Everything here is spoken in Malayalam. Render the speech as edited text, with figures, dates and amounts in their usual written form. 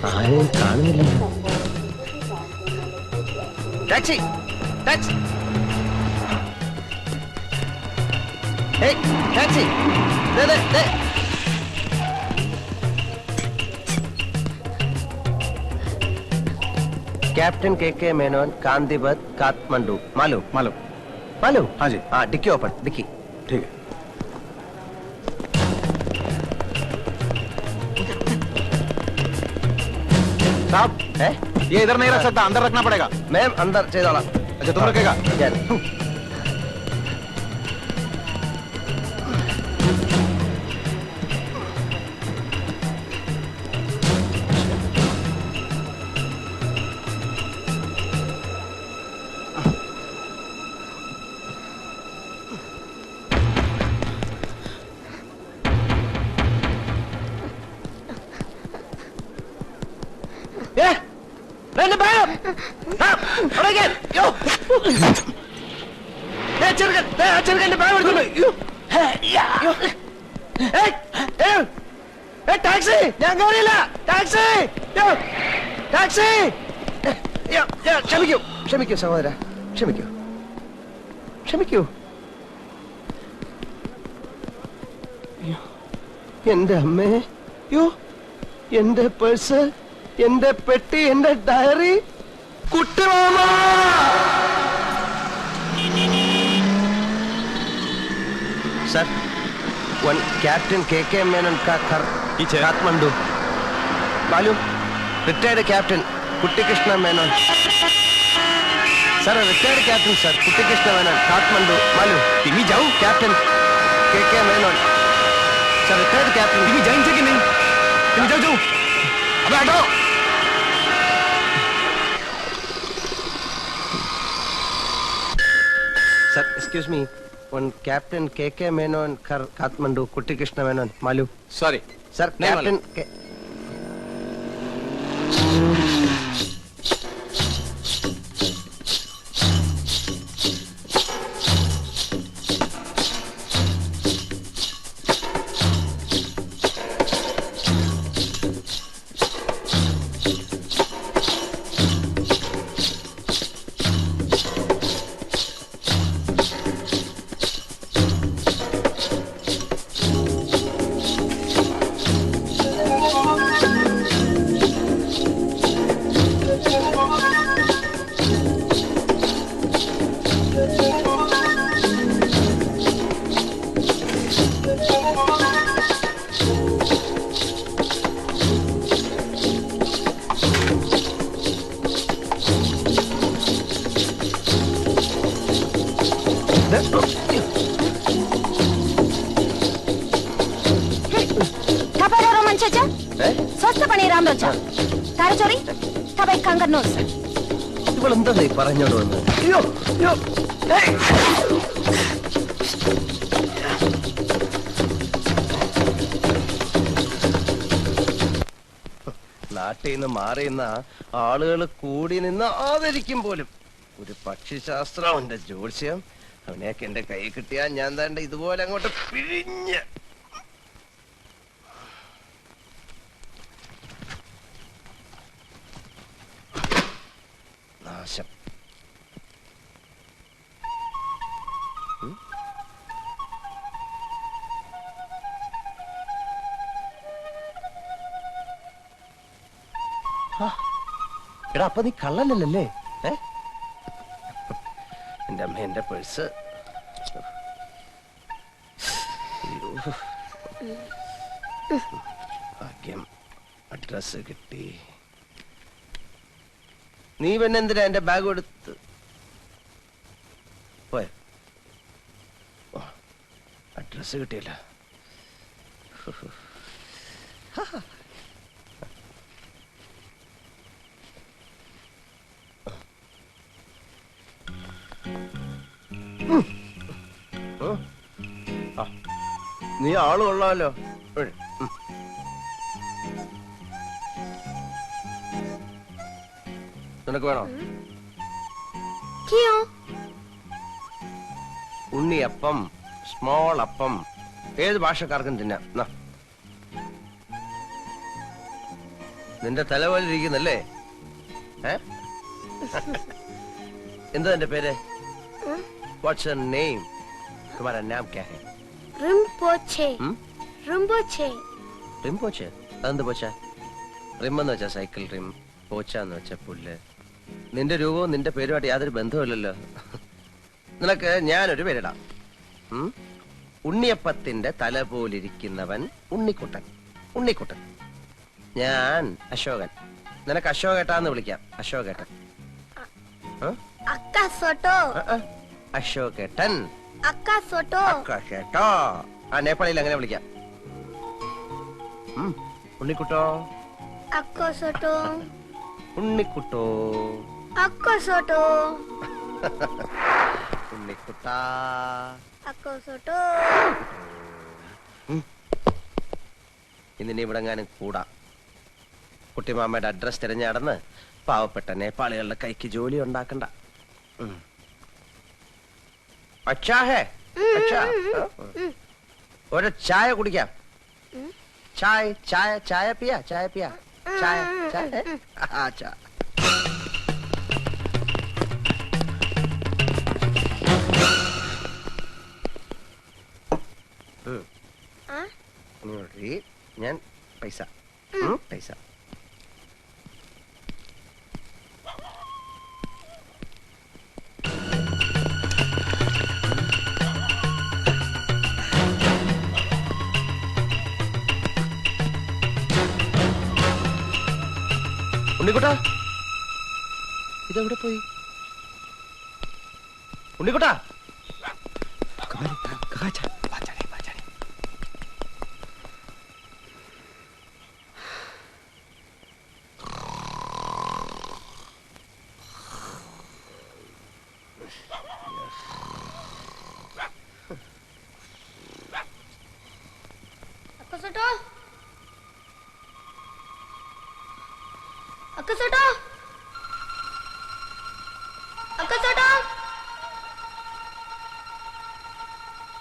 ആരെയും കാണുന്നില്ല. Taxi taxi taxi. कैप्टन के मेनन कांदीवत काठमांडू. मालूम मालूम मालूम. हाँ जी. हाँ डिक्की ओपन. डिक्की ठीक है. साहब है ये इधर नहीं रख सकता, अंदर रखना पड़ेगा. मैम अंदर चेदाला. अच्छा तुम रखेगा. ടാക്സി ഞാൻ കയറിയില്ല. Taxi taxi. ക്ഷമിക്കൂ ക്ഷമിക്കൂ സഹോദര, ക്ഷമിക്കൂ ക്ഷമിക്കൂ. എന്റെ അമ്മേ, യോ എന്റെ പേഴ്സ്, എന്റെ പെട്ടി, എന്റെ ഡയറി. കുട്ടിമാമ सर, वन कैप्टन के मेनन का घर काठमांडू. मालूम? रिटायर्ड कैप्टन कुट्टी Krishna Menon. Sir retired captain sir कुट्टी कृष्ण मेनन काठमांडू. मालूम? तुम्हें जाओ कैप्टन के मेनन. Sir retired captain. तुम्हें जाएंगे कि नहीं? तुम्हें जाओ जाओ. अब हटो. Sir excuse me, one captain के मेनन कर काठमांडू कुट्टी कृष्ण मेनन. मालूम? सॉरी सर कैप्टन के स्वस्थ पणी राम रोचा कार चोरी कबाई कंगर नोस ഇവളെന്താ പറഞ്ഞോട് വന്നത്? അയ്യോ അയ്യോ. നാട്ടിൽ നിന്ന് മാറിയുന്ന ആളുകൾ കൂടി നിന്ന് ആദരിക്കും പോലും. ഒരു പക്ഷിശാസ്ത്രം അവന്റെ ജ്യോത്സ്യം, അവനെയൊക്കെ എന്റെ കൈ കിട്ടിയാൽ ഞാൻ താണ്ട ഇതുപോലെ അങ്ങോട്ട് പിഴിഞ്ഞ്. നാശം. എടാ അപ്പൊ നീ കള്ളനല്ലേ? എന്റെ അമ്മ എന്റെ പേഴ്സ്. ഭാഗ്യം അഡ്രസ് കിട്ടി. നീ പിന്നെ എന്തിനാ എന്റെ ബാഗ് എടുത്ത് പോയ? അഡ്രസ് കിട്ടിയില്ല. നീ ആള് കൊള്ളാമല്ലോ. നിനക്ക് വേണോ? ഉണ്ണിയപ്പം, സ്മോൾ അപ്പം, ഏത് ഭാഷക്കാർക്കും തിന്നാം. നിന്റെ തല പോലെ ഇരിക്കുന്നല്ലേ? എന്താ എന്റെ പേര്? What's your name? तुम्हारा नाम क्या है? റിംപോച്ചെ. റിംപോച്ചെ. റിംപോച്ചെ? അതെന്ത് പോച്ച? റിം എന്ന് വെച്ചാ സൈക്കിൾ റിം, പോച്ച എന്ന് വെച്ചാ പുല്ല്. നിന്റെ രൂപവും നിന്റെ പേരുമായിട്ട് യാതൊരു ബന്ധവുമില്ലല്ലോ. നിനക്ക് ഞാനൊരു പേരിടാം. ഉണ്ണിയപ്പത്തിന്റെ തല പോലിരിക്കുന്നവൻ ഉണ്ണിക്കുട്ടൻ. ഉണ്ണിക്കുട്ടൻ. ഞാൻ അശോകൻ. നിനക്ക് അശോകേട്ടാന്ന് വിളിക്കാം. അശോകേട്ടൻ. അക്ക സോട്ടോ. അശോകേട്ടൻ. അക്ക സോട്ടോ. അക്കാശേട്ടോ. ആ നേപ്പാളിയിൽ അങ്ങനെ വിളിക്കാം. ഉണ്ണിക്കുട്ടോ. അക്ക സോട്ടോ. ഉണ്ണിക്കുട്ടോ. അക്ക സോട്ടോ. ഉണ്ണിക്കുട്ടാ. അക്ക സോട്ടോ. ഇന്നിനി ഇവിടെങ്ങാനും കൂടാ. കുട്ടിമാമയുടെ അഡ്രസ് തിരഞ്ഞു നടന്ന് പാവപ്പെട്ട നേപ്പാളികളുടെ കൈക്ക് ജോലി ഉണ്ടാക്കണ്ട. അച്ഛാ ഹേ അച്ഛാ. ഒരു ചായ കുടിക്കാം. ചായ ചായ ചായ പിയാ ചായ പിയാ ചായ ചായ. അച്ഛാ ഞാൻ പൈസ പൈസ. ഉണ്ണിക്കുട്ടാ, ഇതെവിടെ പോയി? ഉണ്ണിക്കുട്ടാ. അക്ക സോട്ടോ. അക്ക സോട്ടോ. അക്ക സോട്ടോ.